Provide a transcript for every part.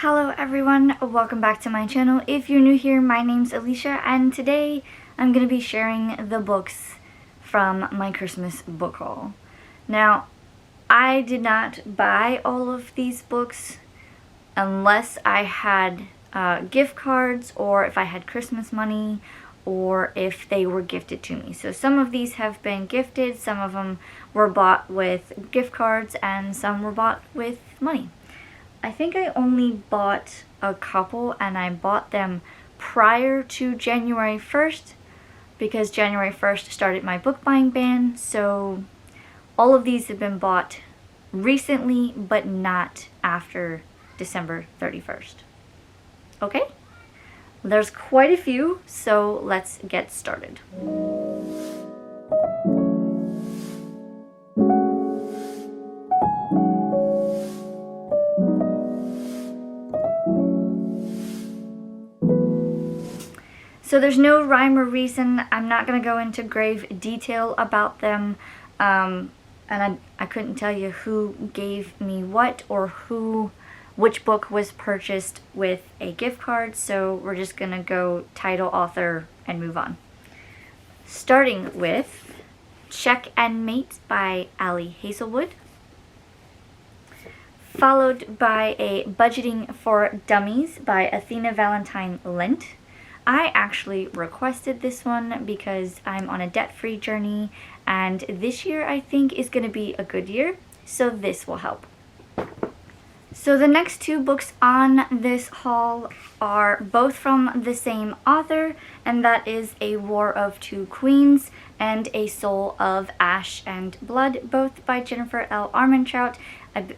Hello everyone, welcome back to my channel. If you're new here, my name's Alicia and today I'm going to be sharing the books from my Christmas book haul. Now, I did not buy all of these books unless I had gift cards or if I had Christmas money or if they were gifted to me. So some of these have been gifted, some of them were bought with gift cards, and some were bought with money. I think I only bought a couple, and I bought them prior to January 1st because January 1st started my book buying ban. So all of these have been bought recently, but not after December 31st. Okay? There's quite a few, so let's get started. So there's no rhyme or reason. I'm not going to go into grave detail about them, and I couldn't tell you who gave me what or which book was purchased with a gift card, so we're just going to go title, author, and move on. Starting with Check and Mate by Hazelwood, followed by a Budgeting for Dummies by Athena, Valentine, Lent. I actually requested this one because I'm on a debt-free journey, and this year I think is going to be a good year, so this will help. So the next two books on this haul are both from the same author, and that is A War of Two Queens and A Soul of Ash and Blood, both by Jennifer L. Armentrout.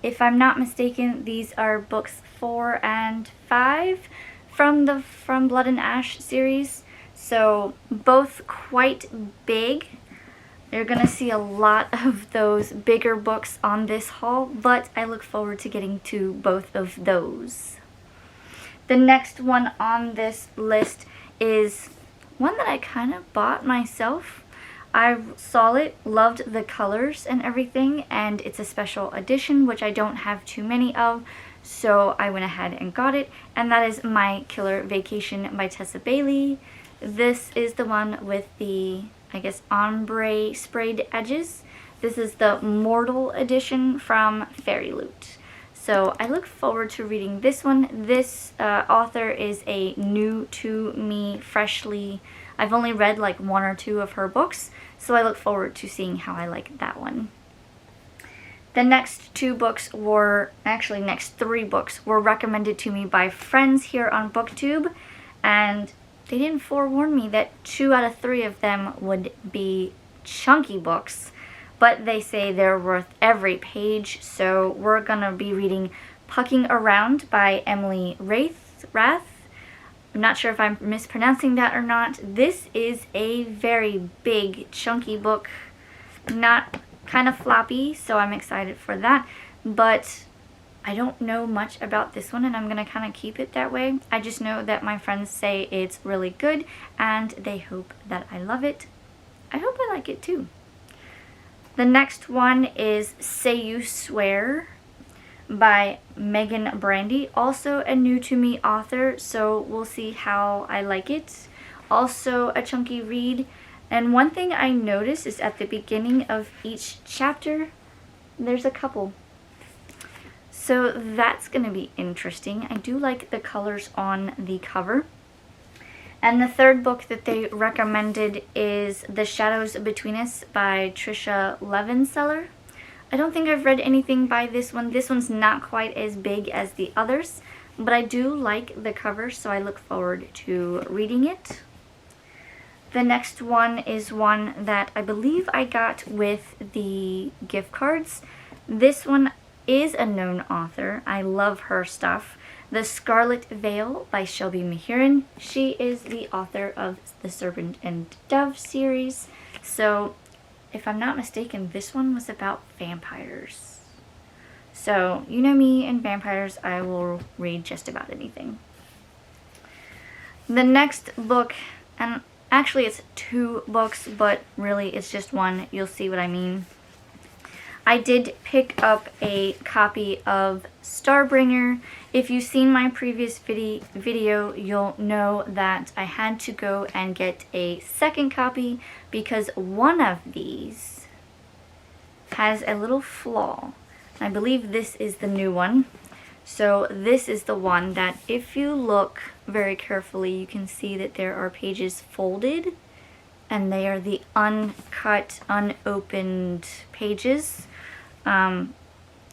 If I'm not mistaken, these are books 4 and 5 from the Blood and Ash series, so both quite big. You're gonna see a lot of those bigger books on this haul, but I look forward to getting to both of those. The next one on this list is one that I kind of bought myself. I saw it, loved the colors and everything, and it's a special edition, which I don't have too many of, so I went ahead and got it, and that is My Killer Vacation by Tessa Bailey. This is the one with the, I guess, ombre sprayed edges. This is the Mortal edition from FairyLoot. So I look forward to reading this one. This author is a new to me, freshly. I've only read like 1 or 2 of her books, so I look forward to seeing how I like that one. The next 2 books were, actually next 3 books were recommended to me by friends here on BookTube, and they didn't forewarn me that 2 out of 3 of them would be chunky books, but they say they're worth every page, so we're gonna be reading Pucking Around by Emily Rath. I'm not sure if I'm mispronouncing that or not. This is a very big, chunky book, not kind of floppy, so I'm excited for that, but I don't know much about this one, and I'm gonna kind of keep it that way. I just know that my friends say it's really good and they hope that I love it. I hope I like it too. The next one is Say You Swear by Megan Brandy, also a new to me author, so we'll see how I like it. Also a chunky read. And one thing I noticed is at the beginning of each chapter, there's a couple. So that's going to be interesting. I do like the colors on the cover. And the third book that they recommended is The Shadows Between Us by Tricia Levenseller. I don't think I've read anything by this one. This one's not quite as big as the others, but I do like the cover, so I look forward to reading it. The next one is one that I believe I got with the gift cards. This one is a known author. I love her stuff. The Scarlet Veil by Shelby Mahurin. She is the author of the Serpent and Dove series. So, if I'm not mistaken, this one was about vampires. So, you know me and vampires, I will read just about anything. The next book, and actually it's 2 books, but really it's just one. You'll see what I mean. I did pick up a copy of Starbringer. If you've seen my previous video, you'll know that I had to go and get a second copy because one of these has a little flaw. I believe this is the new one. So this is the one that if you look very carefully, you can see that there are pages folded, and they are the uncut, unopened pages.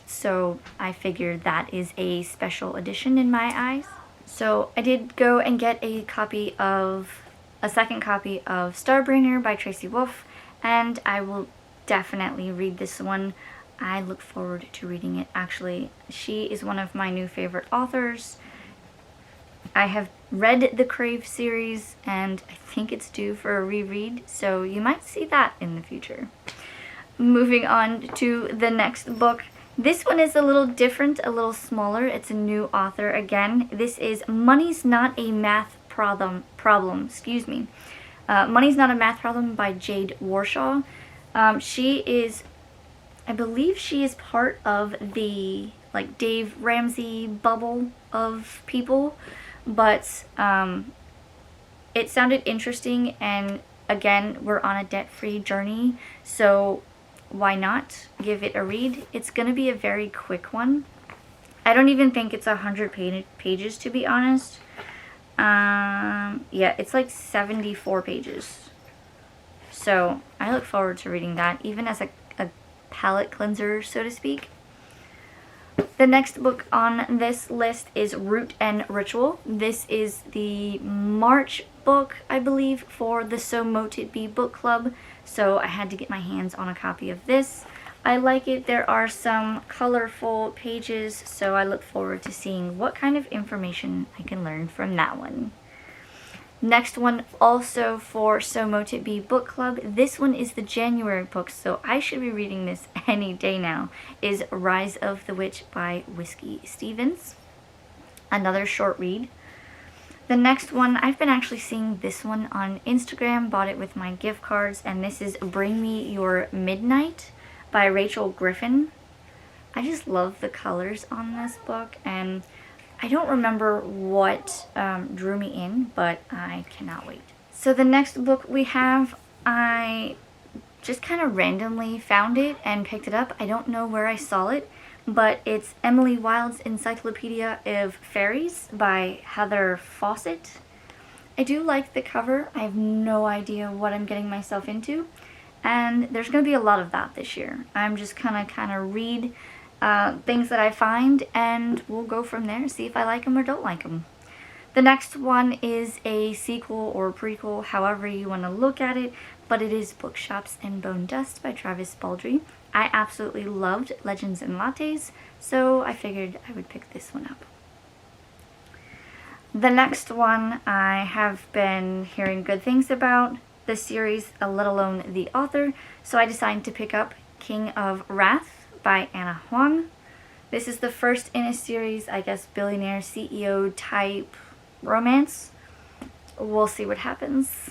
So I figured that is a special edition in my eyes. So I did go and get a second copy of Starbringer by Tracy Wolff, and I will definitely read this one. I look forward to reading it. Actually, she is one of my new favorite authors. I have read the Crave series, and I think it's due for a reread, so you might see that in the future. Moving on to the next book. This one is a little different, a little smaller. It's a new author again. This is Money's Not a Math Problem. Money's Not a Math Problem by Jade Warshaw. She is, I believe she is part of the like Dave Ramsey bubble of people, but it sounded interesting, and again, we're on a debt-free journey, so why not give it a read? It's gonna be a very quick one. I don't even think it's 100 pages, to be honest. Yeah, it's like 74 pages. So I look forward to reading that, even as a palate cleanser, so to speak. The next book on this list is Root and Ritual. This is the March book, I believe, for the So Mote It Be book club, so I had to get my hands on a copy of this. I like it. There are some colorful pages, so I look forward to seeing what kind of information I can learn from that one. Next one, also for So Mote It Be book club. This one is the January book, so I should be reading this any day now, is Rise of the Witch by Whiskey Stevens. Another short read. The next one, I've been actually seeing this one on Instagram, bought it with my gift cards, and this is Bring Me Your Midnight by Rachel Griffin. I just love the colors on this book, and I don't remember what drew me in, but I cannot wait. So the next book we have, I just kind of randomly found it and picked it up. I don't know where I saw it, but it's Emily Wilde's Encyclopedia of Faeries by Heather Fawcett. I do like the cover. I have no idea what I'm getting myself into, and there's going to be a lot of that this year. I'm just kind of read things that I find, and we'll go from there, see if I like them or don't like them. The next one is a sequel or prequel, however you want to look at it, but it is Bookshops and Bonedust by Travis Baldree. I absolutely loved Legends and Lattes, so I figured I would pick this one up. The next one I have been hearing good things about the series, let alone the author, so I decided to pick up King of Rath by Anna Huang. This is the first in a series, I guess, billionaire CEO type romance. We'll see what happens.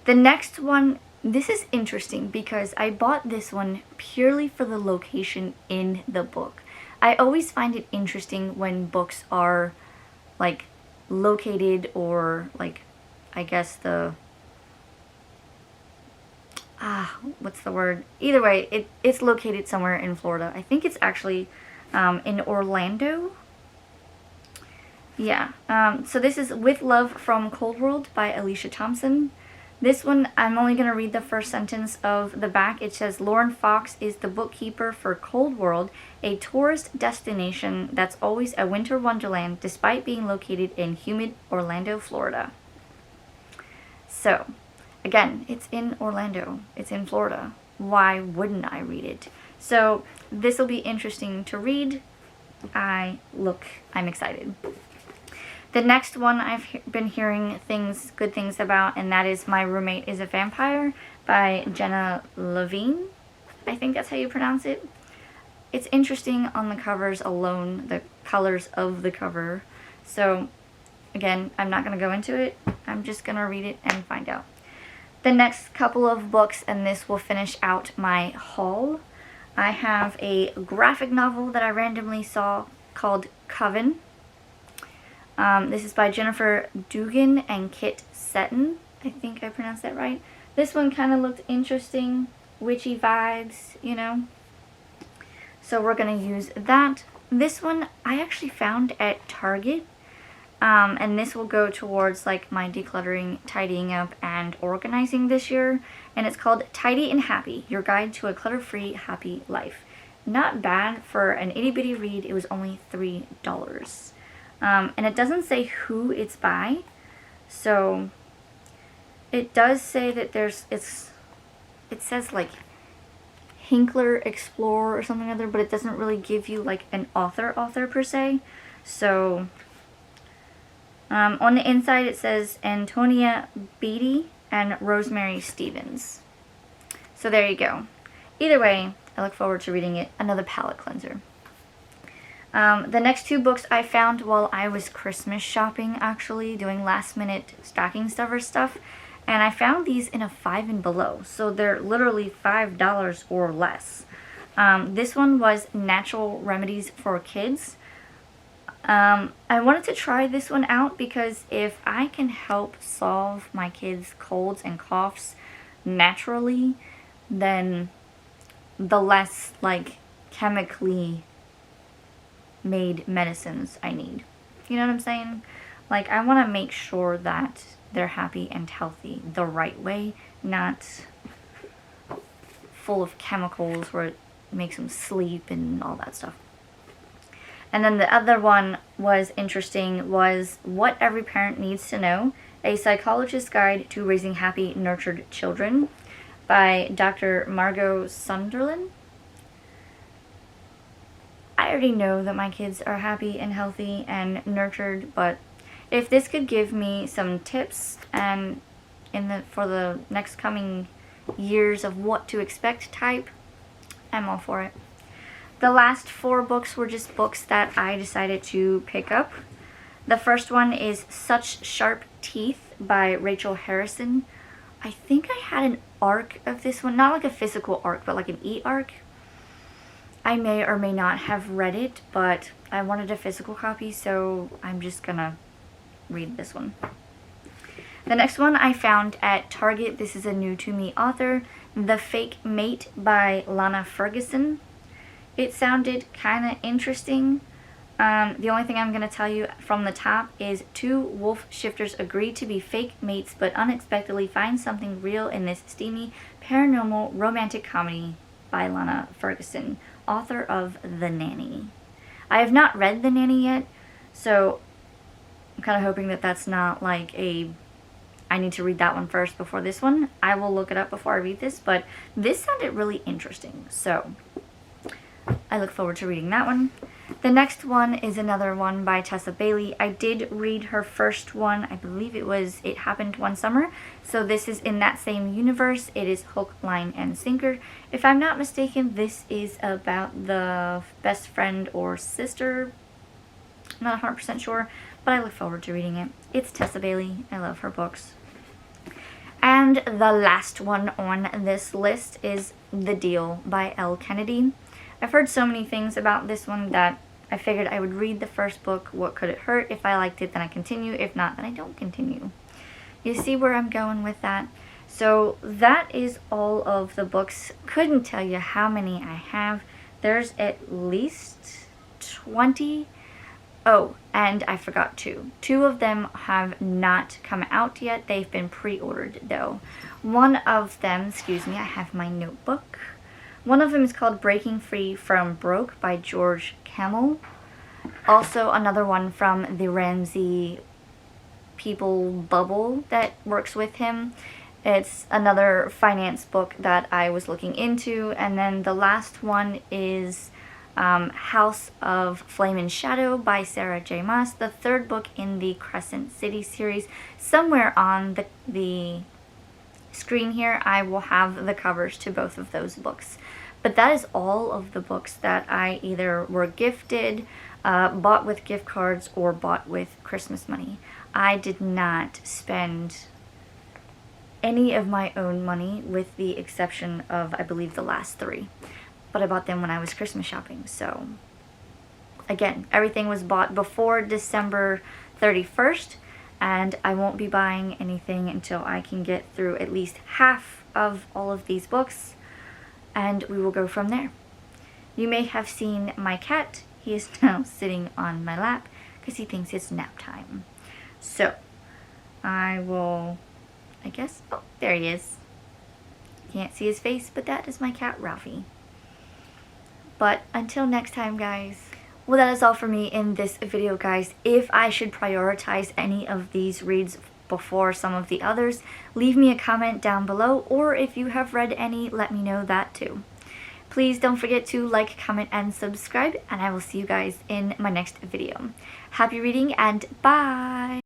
The next one, this is interesting because I bought this one purely for the location in the book. I always find it interesting when books are like located, or like, I guess what's the word? Either way, it's located somewhere in Florida. I think it's actually in Orlando. Yeah. So this is With Love from Cold World by Alicia Thompson. This one, I'm only going to read the first sentence of the back. It says, Lauren Fox is the bookkeeper for Cold World, a tourist destination that's always a winter wonderland despite being located in humid Orlando, Florida. So, again, it's in Orlando. It's in Florida. Why wouldn't I read it? So, this will be interesting to read. I'm excited. The next one I've been hearing good things about, and that is My Roommate is a Vampire by Jenna Levine. I think that's how you pronounce it. It's interesting on the covers alone, the colors of the cover. So, again, I'm not going to go into it. I'm just going to read it and find out. The next couple of books, and this will finish out my haul. I have a graphic novel that I randomly saw called Coven. This is by Jennifer Dugan and Kit Seton. I think I pronounced that right. This one kind of looked interesting, witchy vibes, you know. So we're going to use that. This one I actually found at Target. And this will go towards like my decluttering, tidying up, and organizing this year. And it's called Tidy and Happy, Your Guide to a Clutter-Free Happy Life. Not bad for an itty-bitty read. It was only $3. And it doesn't say who it's by. So it does say that it says like Hinkler Explorer or something other, but it doesn't really give you like an author per se. So on the inside it says Antonia Beatty and Rosemary Stevens. So there you go. Either way, I look forward to reading it. Another palette cleanser. The next two books I found while I was Christmas shopping, actually, doing last minute stocking stuffer stuff. And I found these in a 5 and below. So they're literally $5 or less. This one was Natural Remedies for Kids. I wanted to try this one out because if I can help solve my kids' colds and coughs naturally, then the less like chemically made medicines I need. You know what I'm saying? Like, I want to make sure that they're happy and healthy the right way, not full of chemicals where it makes them sleep and all that stuff. And then the other one was interesting, was What Every Parent Needs to Know, A Psychologist's Guide to Raising Happy, Nurtured Children by Dr. Margot Sunderland. I already know that my kids are happy and healthy and nurtured, but if this could give me some tips and for the next coming years of what to expect type, I'm all for it. The last 4 books were just books that I decided to pick up. The first one is Such Sharp Teeth by Rachel Harrison. I think I had an ARC of this one, not like a physical ARC, but like an e-ARC. I may or may not have read it, but I wanted a physical copy, so I'm just gonna read this one. The next one I found at Target. This is a new to me author, The Fake Mate by Lana Ferguson. It sounded kind of interesting. The only thing I'm going to tell you from the top is 2 Wolff shifters agree to be fake mates but unexpectedly find something real in this steamy paranormal romantic comedy by Lana Ferguson, author of The Nanny. I have not read The Nanny yet, so I'm kind of hoping that that's not like I need to read that one first before this one. I will look it up before I read this, but this sounded really interesting, so I look forward to reading that one. The next one is another one by Tessa Bailey. I did read her first one. I believe it was It Happened One Summer. So this is in that same universe. It is Hook, Line, and Sinker. If I'm not mistaken, this is about the best friend or sister. I'm not 100% sure, but I look forward to reading it. It's Tessa Bailey. I love her books. And the last one on this list is The Deal by Elle Kennedy. I've heard so many things about this one that I figured I would read the first book. What could it hurt? If I liked it, then I continue. If not, then I don't continue. You see where I'm going with that? So that is all of the books. Couldn't tell you how many I have. There's at least 20. Oh, and I forgot 2. 2 of them have not come out yet. They've been pre-ordered though. One of them, excuse me, I have my notebook. One of them is called Breaking Free from Broke by George Camel. Also another one from the Ramsey people bubble that works with him. It's another finance book that I was looking into. And then the last one is House of Flame and Shadow by Sarah J. Maas, the 3rd book in the Crescent City series. Somewhere on the screen here I will have the covers to both of those books. But that is all of the books that I either were gifted, bought with gift cards, or bought with Christmas money. I did not spend any of my own money with the exception of, I believe, the last 3. but I bought them when I was Christmas shopping. So again, everything was bought before December 31st, and I won't be buying anything until I can get through at least half of all of these books, and we will go from there. You may have seen my cat. He is now sitting on my lap because he thinks it's nap time. So I will, I guess, oh, there he is. Can't see his face, but that is my cat, Ralphie. But until next time, guys. Well, that is all for me in this video, guys. If I should prioritize any of these reads before some of the others, leave me a comment down below, or if you have read any, let me know that too. Please don't forget to like, comment, and subscribe, and I will see you guys in my next video. Happy reading, and bye!